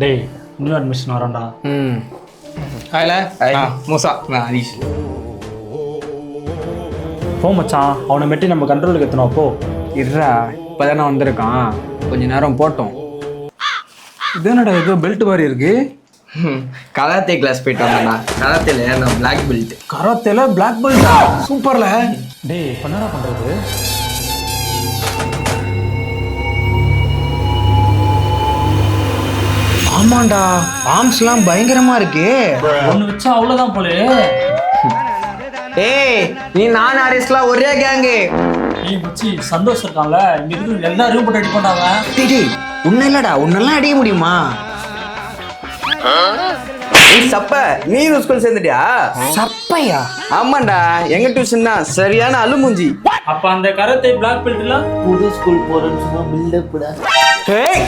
டேய் new admission வரோம்டா. மூசா நான் ஹரீஷ். போ மச்சான், அவனை மெட்டி நம்ம கண்ட்ரோலுக்கு எத்தணும். அப்போ இருடா, இப்போதானே வந்திருக்கான், கொஞ்ச நேரம் போட்டோம். இது என்னடா ஏதோ பெல்ட் மாதிரி இருக்கு? கராத்தே கிளாஸ் போயிட்டு வந்தேன்டா. கராத்தேல நான் பிளாக் பெல்ட். கராத்தேல பிளாக் பெல்ட்டா? சூப்பர்ல. டேய் இப்போ என்னடா பண்ணுறது? ஆமாண்டா, ஆர்ம்ஸ்லாம் பயங்கரமா இருக்கு. ஒன்று வச்சா அவ்வளோதான் போலே. ஏய், நீ நான் ஹரிஸ்லாம் ஒரே கேங்கு. ஏய் மச்சி, சந்தோஷம் இருக்கான்ல, இங்கே இருக்கிற எல்லாரும் போட்டு அடி பண்ணாங்க. டேய் உன்ன இல்லடா, உன்னெல்லாம் அடிக்க முடியுமா? ஏய் சப்ப, நீ இந்த ஸ்கூல் சேர்ந்துட்டியா? சப்பையா? ஆமாண்டா, எங்க டியூஷன் தான் சரியான அலுமூஞ்சி. அப்போ அந்த கராத்தே பிளாக் பெல்ட்லாம் புது ஸ்கூல் போறேன்னு சும்மா பில்டப்டா. ஏய்